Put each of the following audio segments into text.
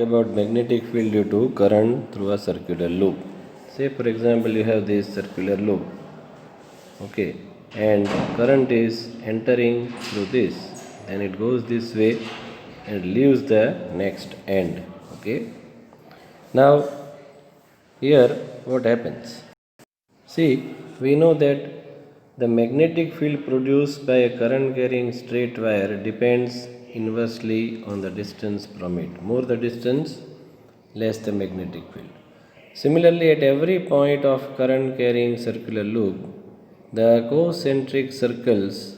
About magnetic field due to current through a circular loop. Say for example you have this circular loop, okay, and current is entering through this, then it goes this way and leaves the next end, okay. Now here what happens? See, we know that the magnetic field produced by a current carrying straight wire depends inversely on the distance from it. More the distance, less the magnetic field. Similarly, at every point of current carrying circular loop, the concentric circles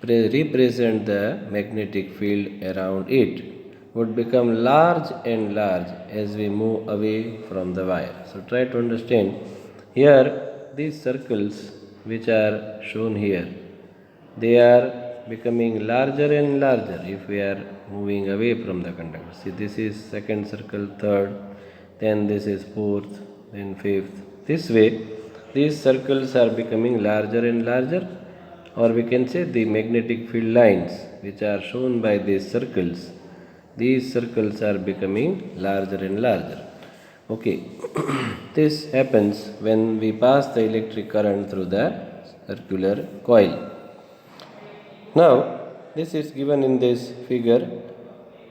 represent the magnetic field around it would become large and large as we move away from the wire. So try to understand here these circles which are shown here, they are becoming larger and larger if we are moving away from the conductor. See, this is second circle, third, then this is fourth, then fifth. This way these circles are becoming larger and larger, or we can say the magnetic field lines which are shown by these circles are becoming larger and larger. Okay, this happens when we pass the electric current through the circular coil. Now, this is given in this figure.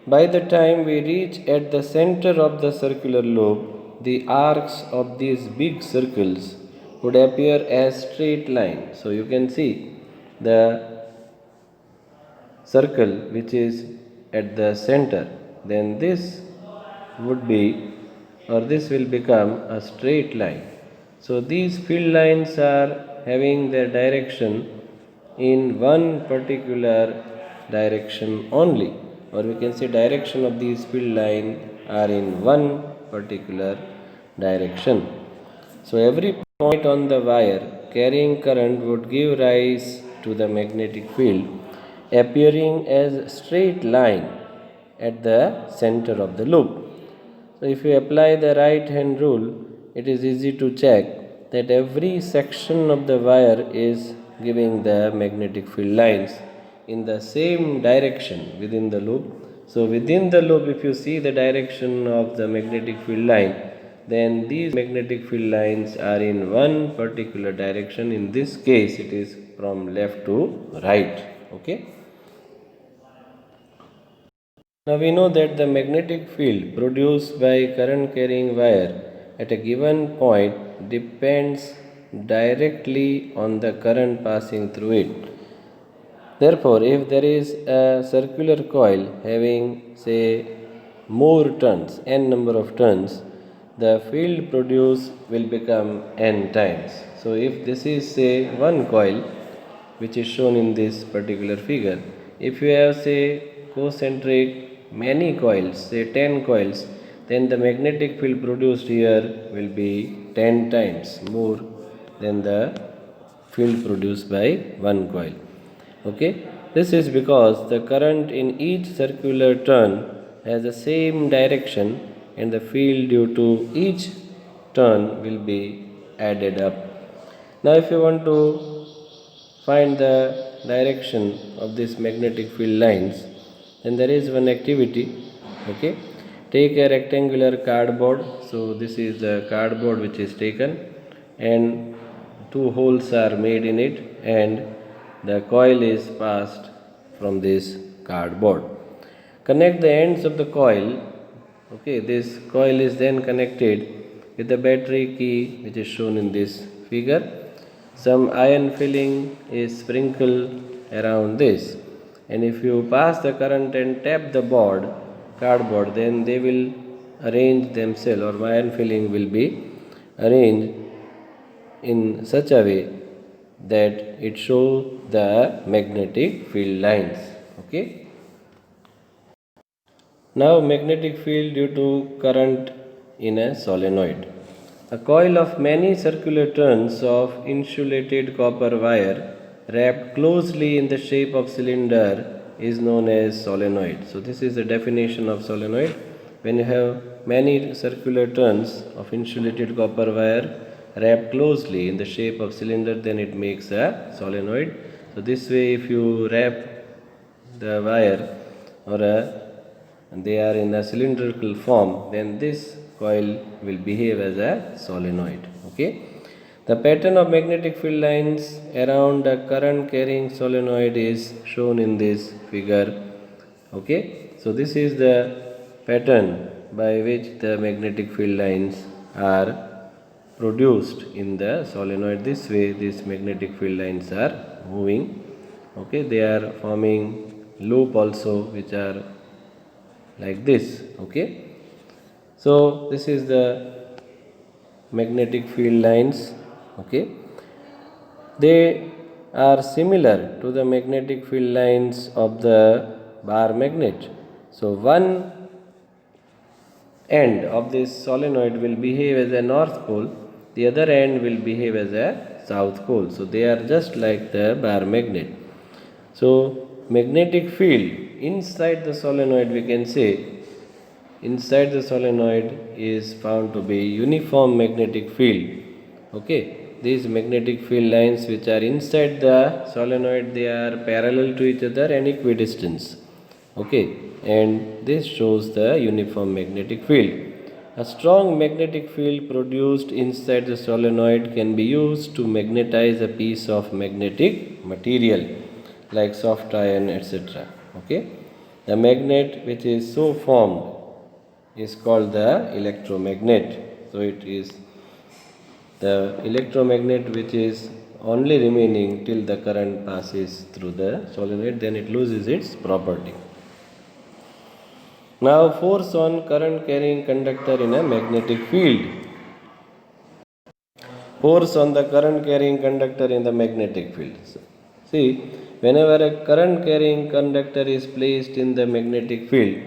By the time we reach at the center of the circular loop, the arcs of these big circles would appear as straight lines. So you can see the circle which is at the center, then this would be, or this will become a straight line. So these field lines are having their direction in one particular direction only, or we can say direction of these field line are in one particular direction. So every point on the wire carrying current would give rise to the magnetic field appearing as straight line at the center of the loop. So if you apply the right hand rule, it is easy to check that every section of the wire is giving the magnetic field lines in the same direction within the loop. So within the loop, if you see the direction of the magnetic field line, then these magnetic field lines are in one particular direction. In this case, it is from left to right. Okay. Now we know that the magnetic field produced by current carrying wire at a given point depends directly on the current passing through it. Therefore, if there is a circular coil having, say, more turns, n number of turns, the field produced will become n times. So if this is, say, one coil which is shown in this particular figure, if you have, say, concentric many coils, say 10 coils, then the magnetic field produced here will be 10 times more than the field produced by one coil. Okay, this is because the current in each circular turn has the same direction and the field due to each turn will be added up. Now if you want to find the direction of these magnetic field lines, then there is one activity. Okay, take a rectangular cardboard. So this is the cardboard which is taken and two holes are made in it and the coil is passed from this cardboard. Connect the ends of the coil. Okay, this coil is then connected with the battery key which is shown in this figure. Some iron filling is sprinkled around this, and if you pass the current and tap the cardboard, then they will arrange themselves, or iron filling will be arranged in such a way that it shows the magnetic field lines. Okay. Now magnetic field due to current in a solenoid. A coil of many circular turns of insulated copper wire wrapped closely in the shape of cylinder is known as solenoid. So this is the definition of solenoid. When you have many circular turns of insulated copper wire wrapped closely in the shape of cylinder, then it makes a solenoid. So this way if you wrap the wire or a and they are in a cylindrical form, then this coil will behave as a solenoid. Okay. The pattern of magnetic field lines around a current carrying solenoid is shown in this figure. Okay. So this is the pattern by which the magnetic field lines are produced in the solenoid. This way these magnetic field lines are moving. Okay, they are forming loop also, which are like this. Okay, so this is the magnetic field lines. Okay, they are similar to the magnetic field lines of the bar magnet. So one end of this solenoid will behave as a north pole, the other end will behave as a south pole. So they are just like the bar magnet. So magnetic field inside the solenoid, we can say inside the solenoid is found to be uniform magnetic field. Okay, these magnetic field lines which are inside the solenoid, they are parallel to each other and equidistant. Okay, and this shows the uniform magnetic field. A strong magnetic field produced inside the solenoid can be used to magnetize a piece of magnetic material like soft iron, etc. Okay, the magnet which is so formed is called the electromagnet. So it is the electromagnet which is only remaining till the current passes through the solenoid, then it loses its property. Now force on current carrying conductor in a magnetic field. Force on the current carrying conductor in the magnetic field. So, see, whenever a current carrying conductor is placed in the magnetic field,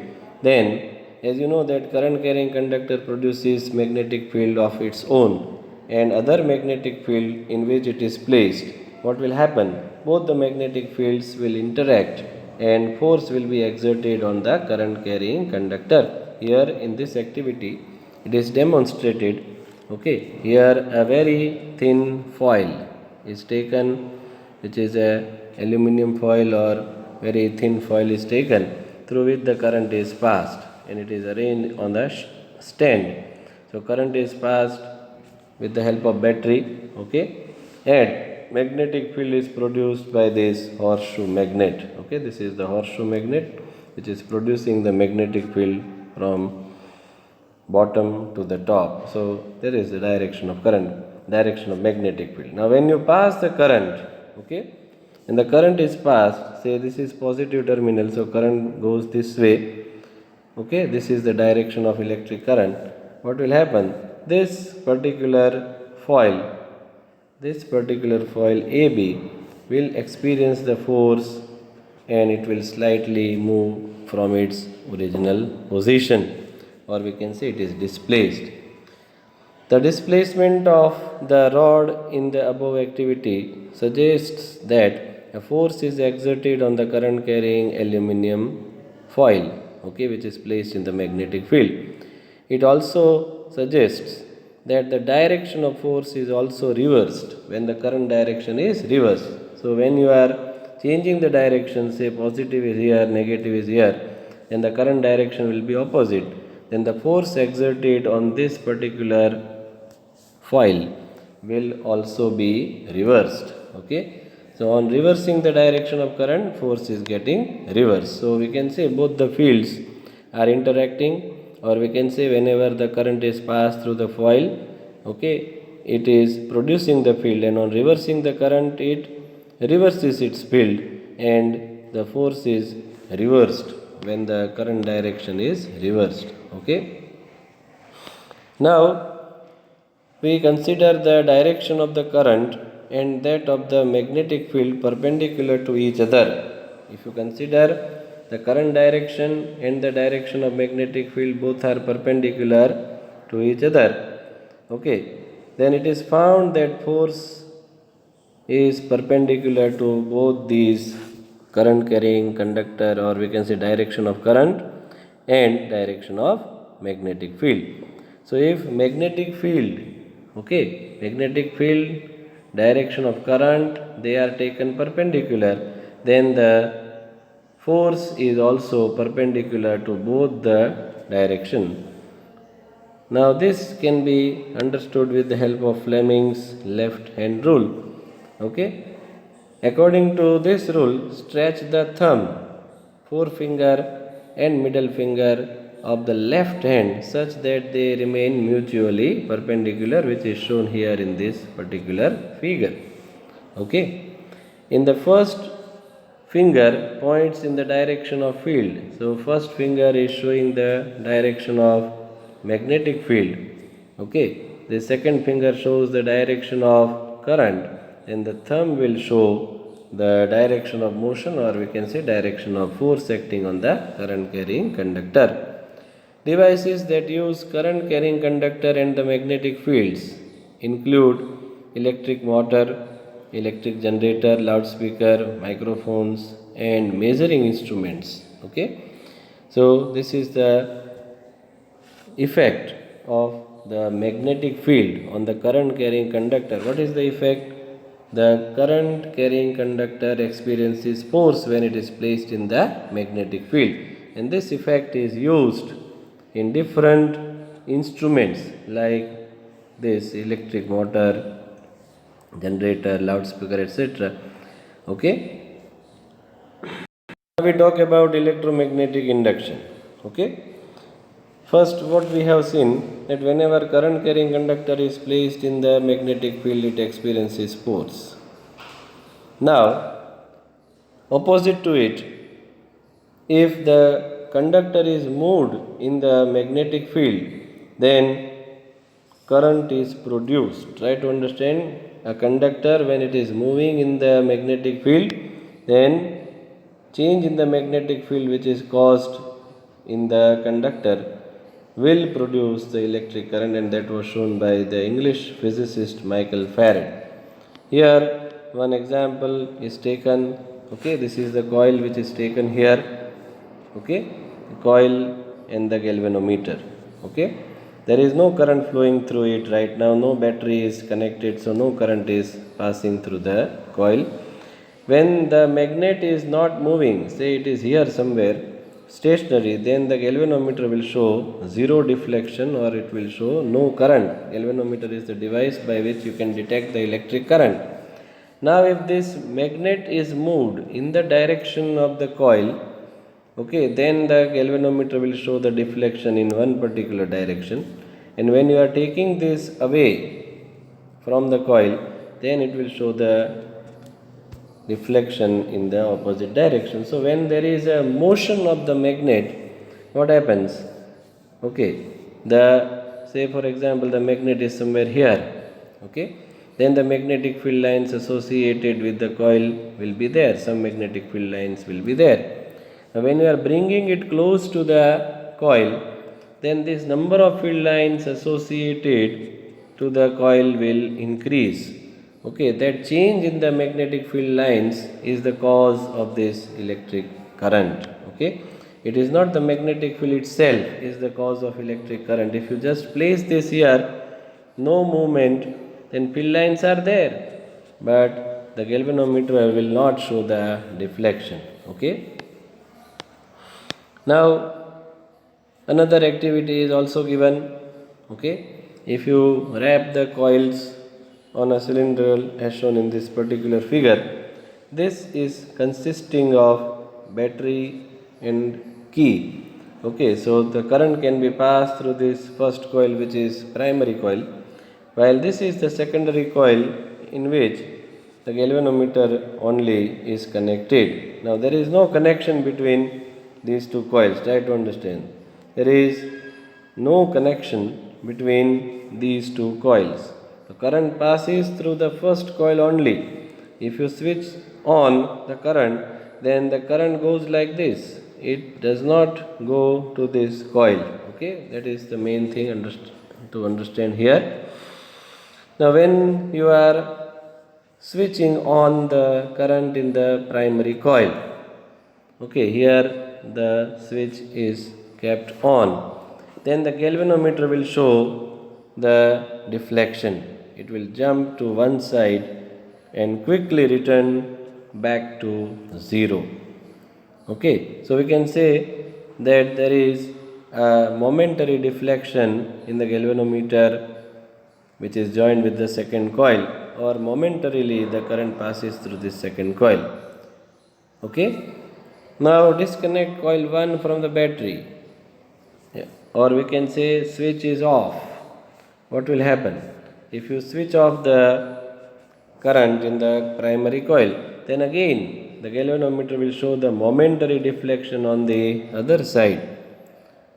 then as you know that current carrying conductor produces magnetic field of its own and other magnetic field in which it is placed. What will happen? Both the magnetic fields will interact and force will be exerted on the current carrying conductor. Here in this activity it is demonstrated. Okay, here a very thin foil is taken, which is a aluminum foil or very thin foil is taken through which the current is passed and it is arranged on the stand. So current is passed with the help of battery. Okay, and magnetic field is produced by this horseshoe magnet. Okay, this is the horseshoe magnet which is producing the magnetic field from bottom to the top. So there is the direction of current, direction of magnetic field. Now when you pass the current, okay, and the current is passed, say this is positive terminal, so current goes this way. Okay, this is the direction of electric current. What will happen? This particular foil AB will experience the force and it will slightly move from its original position, or we can say it is displaced. The displacement of the rod in the above activity suggests that a force is exerted on the current carrying aluminum foil, okay, which is placed in the magnetic field. It also suggests that the direction of force is also reversed when the current direction is reversed. So when you are changing the direction, say positive is here, negative is here, then the current direction will be opposite. Then the force exerted on this particular foil will also be reversed. Okay, so on reversing the direction of current, force is getting reversed. So we can say both the fields are interacting, or we can say whenever the current is passed through the foil, okay, it is producing the field, and on reversing the current it reverses its field and the force is reversed when the current direction is reversed. Okay, now we consider the direction of the current and that of the magnetic field perpendicular to each other. If you consider the current direction and the direction of magnetic field both are perpendicular to each other, okay, then it is found that force is perpendicular to both these current carrying conductor, or we can say direction of current and direction of magnetic field. So if magnetic field, okay, magnetic field, direction of current, they are taken perpendicular, then the force is also perpendicular to both the direction. Now this can be understood with the help of Fleming's left hand rule. Okay, according to this rule, stretch the thumb, forefinger and middle finger of the left hand such that they remain mutually perpendicular, which is shown here in this particular figure. Okay, in the first finger points in the direction of field. So first finger is showing the direction of magnetic field. Okay, the second finger shows the direction of current, and the thumb will show the direction of motion, or we can say direction of force acting on the current carrying conductor. Devices that use current carrying conductor and the magnetic fields include electric motor, electric generator, loudspeaker, microphones and measuring instruments. Okay, so this is the effect of the magnetic field on the current carrying conductor. What is the effect? The current carrying conductor experiences force when it is placed in the magnetic field, and this effect is used in different instruments like this electric motor, generator, loudspeaker, etc. Okay, now we talk about electromagnetic induction. Okay, first what we have seen, that whenever current carrying conductor is placed in the magnetic field, it experiences force. Now opposite to it, if the conductor is moved in the magnetic field, then current is produced. Try to understand, a conductor when it is moving in the magnetic field, then change in the magnetic field which is caused in the conductor will produce the electric current, and that was shown by the English physicist Michael Farad. Here one example is taken. Okay, this is the coil which is taken here. Okay, the coil and the galvanometer. Okay, there is no current flowing through it right now, no battery is connected, so no current is passing through the coil. When the magnet is not moving, say it is here somewhere stationary, then the galvanometer will show zero deflection, or it will show no current. Galvanometer is the device by which you can detect the electric current. Now if this magnet is moved in the direction of the coil, okay, then the galvanometer will show the deflection in one particular direction, and when you are taking this away from the coil, then it will show the deflection in the opposite direction. So when there is a motion of the magnet, what happens? Okay, the, say for example, the magnet is somewhere here. Okay, then the magnetic field lines associated with the coil will be there, some magnetic field lines will be there. Now when you are bringing it close to the coil, then this number of field lines associated to the coil will increase. Okay, that change in the magnetic field lines is the cause of this electric current. Okay, it is not the magnetic field itself is the cause of electric current. If you just place this here, no movement, then field lines are there, but the galvanometer will not show the deflection. Okay, now another activity is also given. Okay, if you wrap the coils on a cylinder as shown in this particular figure, this is consisting of battery and key. Okay, so the current can be passed through this first coil, which is primary coil, while this is the secondary coil in which the galvanometer only is connected. Now there is no connection between these two coils. Try to understand, there is no connection between these two coils. The current passes through the first coil only. If you switch on the current, then the current goes like this. It does not go to this coil. Okay, that is the main thing to understand here. Now when you are switching on the current in the primary coil, okay, here the switch is kept on, then the galvanometer will show the deflection. It will jump to one side and quickly return back to zero. Okay, so we can say that there is a momentary deflection in the galvanometer which is joined with the second coil, or momentarily the current passes through this second coil. Okay, now disconnect coil 1 from the battery. Yeah. Or we can say switch is off. What will happen? If you switch off the current in the primary coil, then again the galvanometer will show the momentary deflection on the other side.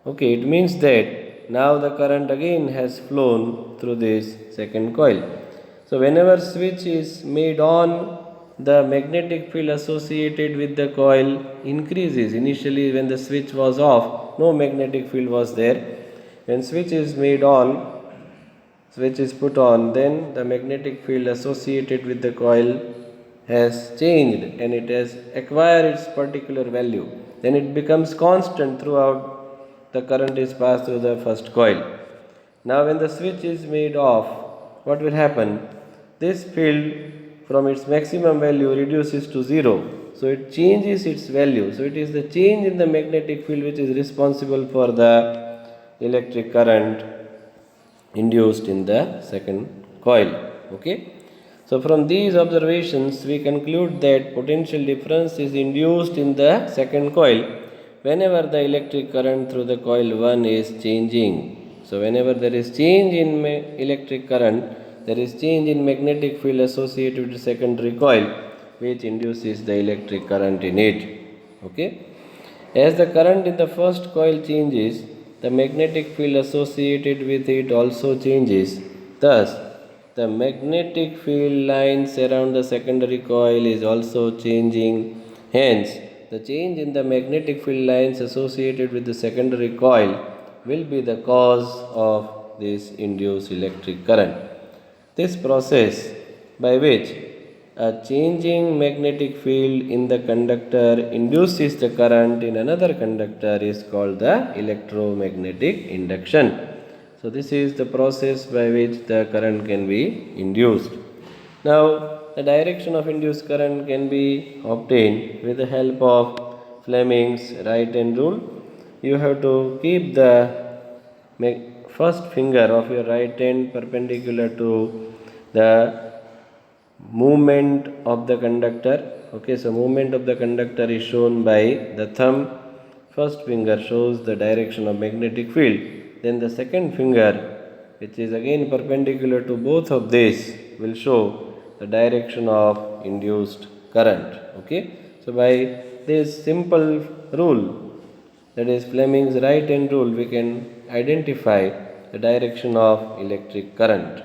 Okay, it means that now the current again has flown through this second coil. So whenever switch is made on, the magnetic field associated with the coil increases. Initially when the switch was off, no magnetic field was there. When switch is made on, switch is put on, then the magnetic field associated with the coil has changed and it has acquired its particular value. Then it becomes constant throughout the current is passed through the first coil. Now when the switch is made off, what will happen? This field from its maximum value reduces to 0. So it changes its value. So it is the change in the magnetic field which is responsible for the electric current induced in the second coil. Okay. So from these observations we conclude that potential difference is induced in the second coil whenever the electric current through the coil 1 is changing. So whenever there is change in electric current, there is change in magnetic field associated with the secondary coil which induces the electric current in it. Okay. As the current in the first coil changes, the magnetic field associated with it also changes. Thus, the magnetic field lines around the secondary coil is also changing. Hence, the change in the magnetic field lines associated with the secondary coil will be the cause of this induced electric current. This process by which a changing magnetic field in the conductor induces the current in another conductor is called the electromagnetic induction. So this is the process by which the current can be induced. Now the direction of induced current can be obtained with the help of Fleming's right hand rule. You have to keep the first finger of your right hand perpendicular to the movement of the conductor. Okay, so movement of the conductor is shown by the thumb. First finger shows the direction of magnetic field. Then the second finger, which is again perpendicular to both of these, will show the direction of induced current. Okay, so by this simple rule, that is Fleming's right hand rule, we can identify the direction of electric current.